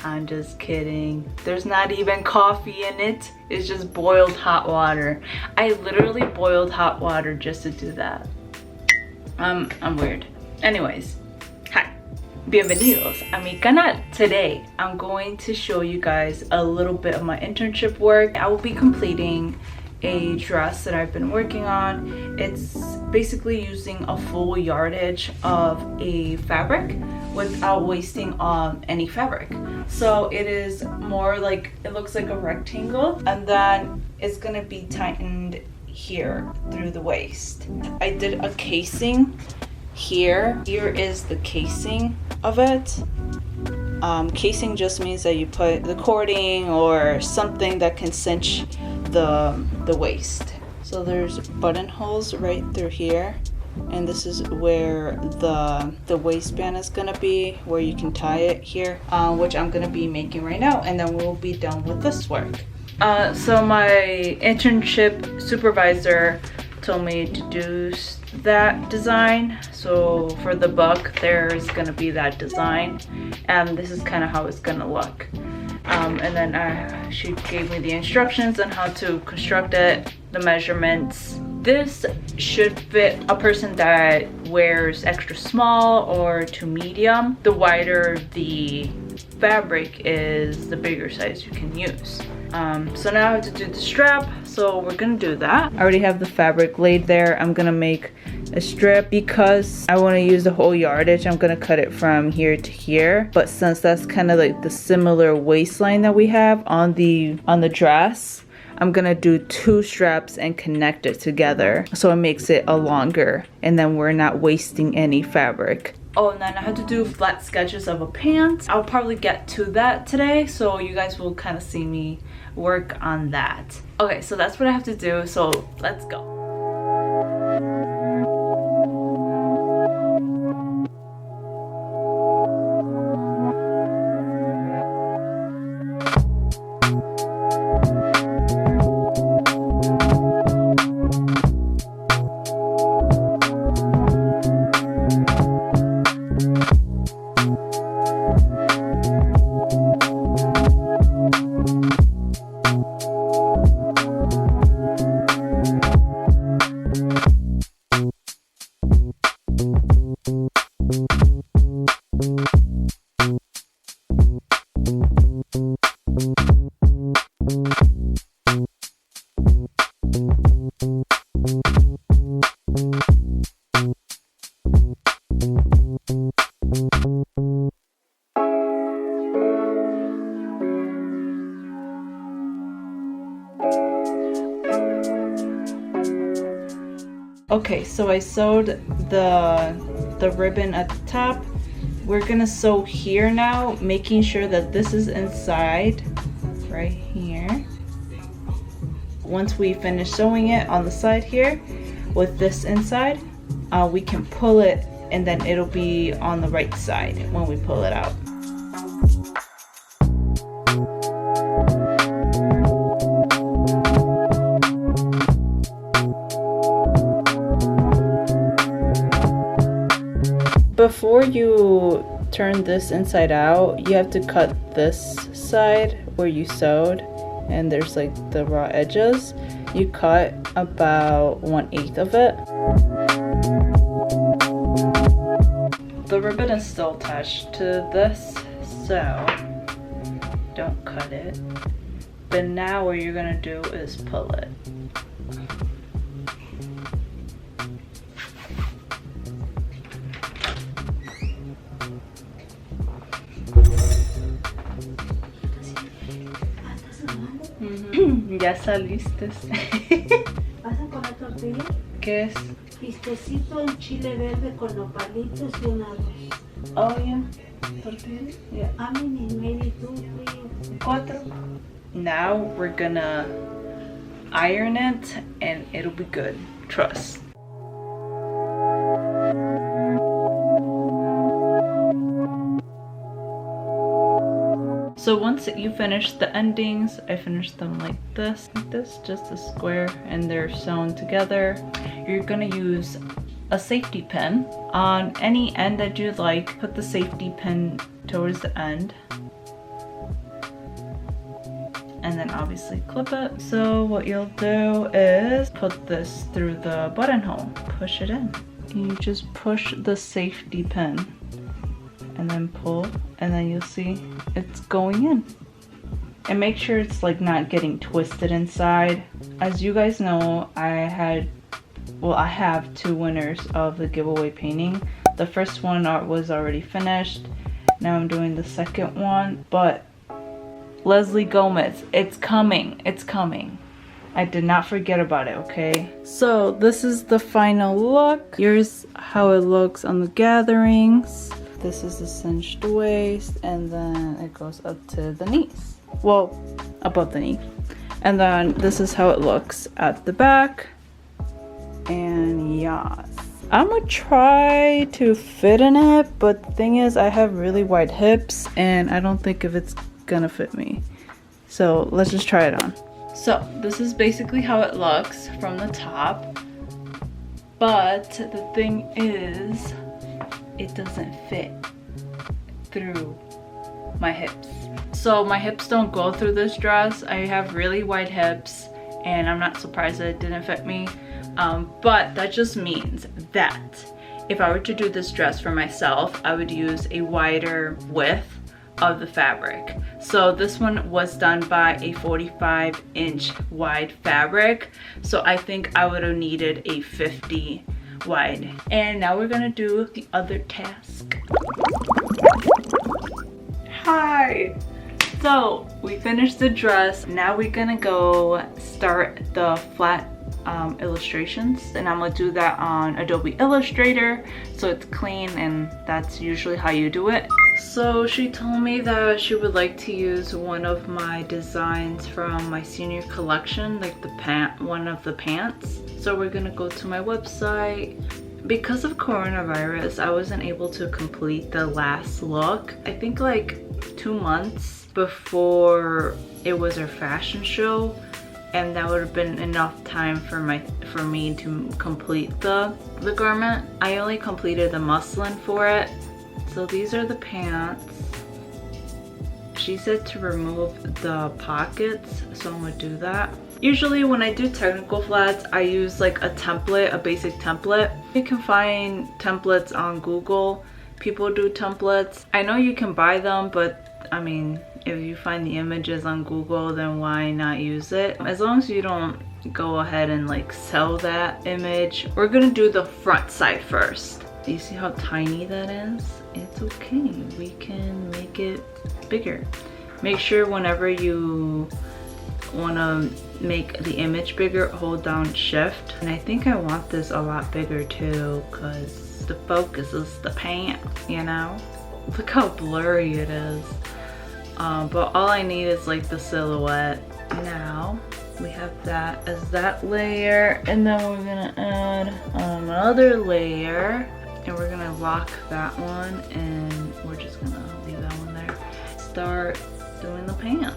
I'm just kidding. There's not even coffee in it. It's just boiled hot water. I literally boiled hot water just to do that. I'm weird. Anyways, hi. Bienvenidos a mi canal. Today, I'm going to show you guys a little bit of my internship work. I will be completing a dress that I've been working on. It's basically using a full yardage of a fabric without wasting on any fabric. So it is more like, it looks like a rectangle, and then it's gonna be tightened here through the waist. I did a casing here. Here is the casing of it. Casing just means that you put the cording or something that can cinch the waist. So there's buttonholes right through here, and this is where the waistband is gonna be, where you can tie it here, which I'm gonna be making right now, and then we'll be done with this work. So my internship supervisor told me to do that design. So for the book, there's gonna be that design, and this is kind of how it's gonna look. And then she gave me the instructions on how to construct it, the measurements. This should fit a person that wears extra small or to medium. The wider the fabric is, the bigger size you can use. So now I have to do the strap, so we're gonna do that. I already have the fabric laid there. I'm gonna make a strip. Because I want to use the whole yardage, I'm gonna cut it from here to here, but since that's kind of like the similar waistline that we have on the dress, I'm gonna do 2 straps and connect it together so it makes it a longer, and then we're not wasting any fabric. Oh, and then I had to do flat sketches of a pant. I'll probably get to that today, so you guys will kind of see me work on that. Okay, so that's what I have to do, so let's go. Okay, so I sewed the ribbon at the top. We're gonna sew here now, making sure that this is inside right here. Once we finish sewing it on the side here with this inside, we can pull it, and then it'll be on the right side when we pull it out. Before you turn this inside out, you have to cut this side where you sewed, and there's like the raw edges. You cut about 1/8 of it. The ribbon is still attached to this, so don't cut it. But now what you're gonna do is pull it. Ya saliste. ¿Vas a poner tortilla? ¿Qué es? Pistecito en chile verde con nopalitos y un arroz. Oh, yeah. Tortilla? Yeah. How many? Maybe 2, 3. 4. Now we're gonna iron it, and it'll be good. Trust. So once you finish the endings, I finished them like this, just a square, and they're sewn together. You're gonna use a safety pin on any end that you'd like. Put the safety pin towards the end, and then obviously clip it. So what you'll do is put this through the buttonhole, push it in. You just push the safety pin and then pull, and then you'll see it's going in. And make sure it's like not getting twisted inside. As you guys know, I have 2 winners of the giveaway painting. The first one was already finished. Now I'm doing the second one, but Leslie Gomez, it's coming, it's coming. I did not forget about it, okay? So this is the final look. Here's how it looks on the gatherings. This is the cinched waist, and then it goes up to the knees. Well, above the knee. And then this is how it looks at the back. And yes, I'm gonna try to fit in it, but the thing is I have really wide hips and I don't think if it's gonna fit me. So let's just try it on. So this is basically how it looks from the top, but the thing is it doesn't fit through my hips. So my hips don't go through this dress. I have really wide hips and I'm not surprised that it didn't fit me, but that just means that if I were to do this dress for myself, I would use a wider width of the fabric. So this one was done by a 45-inch wide fabric, so I think I would have needed a 50 wide. And now we're gonna do the other task. Hi! So we finished the dress. Now we're gonna go start the flat illustrations, and I'm gonna do that on Adobe Illustrator so it's clean, and that's usually how you do it. So she told me that she would like to use one of my designs from my senior collection, like the one of the pants. So we're gonna go to my website. Because of coronavirus, I wasn't able to complete the last look. I think like 2 months before it was our fashion show, and that would have been enough time for me to complete the garment. I only completed the muslin for it. So these are the pants. She said to remove the pockets, so I'm gonna do that. Usually when I do technical flats, I use like a template, a basic template. You can find templates on Google. People do templates. I know you can buy them, but I mean, if you find the images on Google, then why not use it? As long as you don't go ahead and like sell that image. We're gonna do the front side first. Do you see how tiny that is? It's okay, we can make it bigger. Make sure whenever you wanna make the image bigger, hold down shift. And I think I want this a lot bigger too, because the focus is the pant, you know? Look how blurry it is. But all I need is like the silhouette. Now we have that as that layer, and then we're gonna add another layer, and we're gonna lock that one, and we're just gonna leave that one there. Start doing the pant.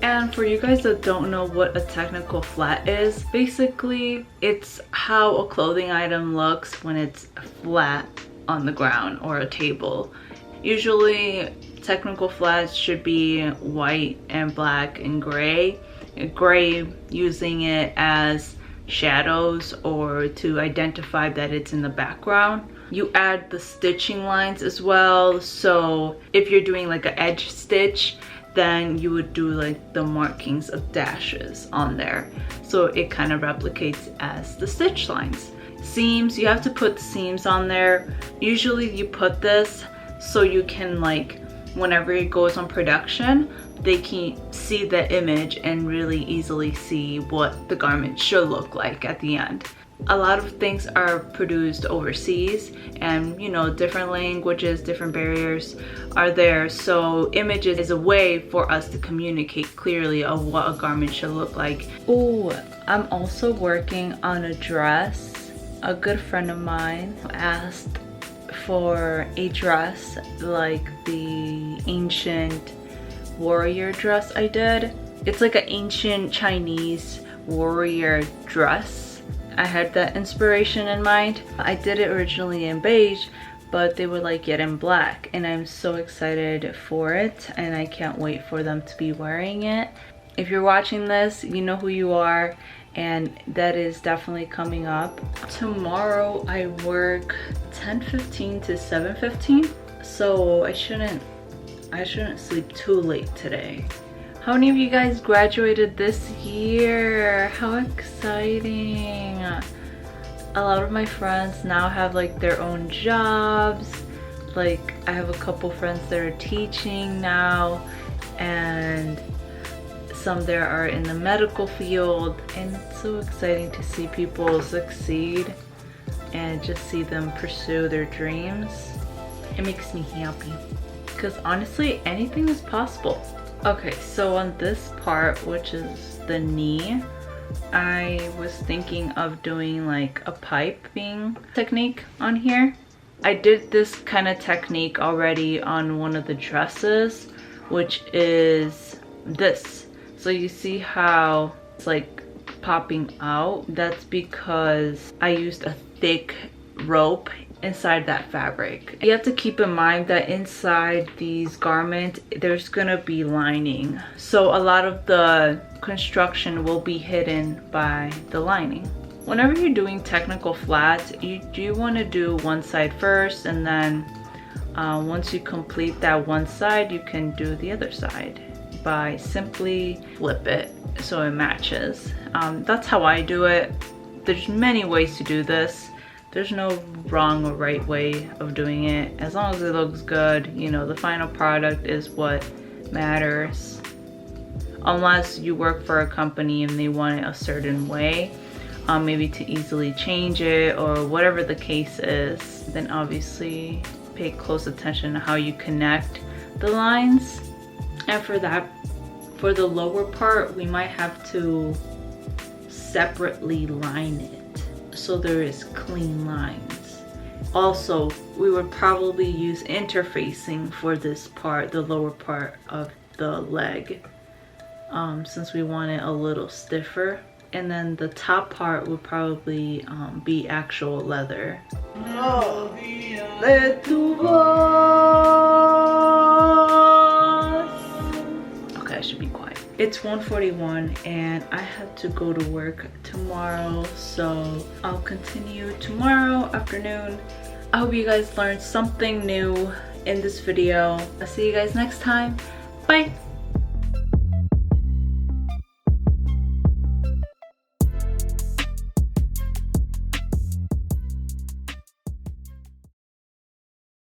And for you guys that don't know what a technical flat is, basically it's how a clothing item looks when it's flat on the ground or a table. Usually technical flats should be white and black and gray. Gray using it as shadows or to identify that it's in the background. You add the stitching lines as well, so if you're doing like an edge stitch, then you would do like the markings of dashes on there, so it kind of replicates as the stitch lines. Seams, you have to put seams on there. Usually you put this so you can, like, whenever it goes on production, they can see the image and really easily see what the garment should look like at the end. A lot of things are produced overseas, and you know, different languages, different barriers are there, so images is a way for us to communicate clearly of what a garment should look like. Oh, I'm also working on a dress. A good friend of mine asked for a dress like the ancient warrior dress I did. It's like an ancient Chinese warrior dress. I had that inspiration in mind. I did it originally in beige, but they would like it in black, and I'm so excited for it, and I can't wait for them to be wearing it. If you're watching this, you know who you are, and that is definitely coming up. Tomorrow I work 10:15 to 7:15, so I shouldn't sleep too late today. How many of you guys graduated this year? How exciting. A lot of my friends now have like their own jobs. Like I have a couple friends that are teaching now, and some there are in the medical field, and it's so exciting to see people succeed and just see them pursue their dreams. It makes me happy because honestly anything is possible. Okay, so on this part, which is the knee, I was thinking of doing like a piping technique on here. I did this kind of technique already on one of the dresses, which is this. So you see how it's like popping out? That's because I used a thick rope inside that fabric. You have to keep in mind that inside these garments there's gonna be lining, so a lot of the construction will be hidden by the lining. Whenever you're doing technical flats, you do want to do one side first, and then once you complete that one side, you can do the other side by simply flip it so it matches. That's how I do it. There's many ways to do this. There's no wrong or right way of doing it. As long as it looks good, you know, the final product is what matters. Unless you work for a company and they want it a certain way, maybe to easily change it or whatever the case is, then obviously pay close attention to how you connect the lines. And for that, for the lower part, we might have to separately line it so there is clean lines. Also, we would probably use interfacing for this part, the lower part of the leg, since we want it a little stiffer. And then the top part would probably be actual leather. Oh, let tu voz. Okay, I should be quiet. It's 1:41 and I have to go to work tomorrow, so I'll continue tomorrow afternoon. I hope you guys learned something new in this video. I'll see you guys next time. Bye.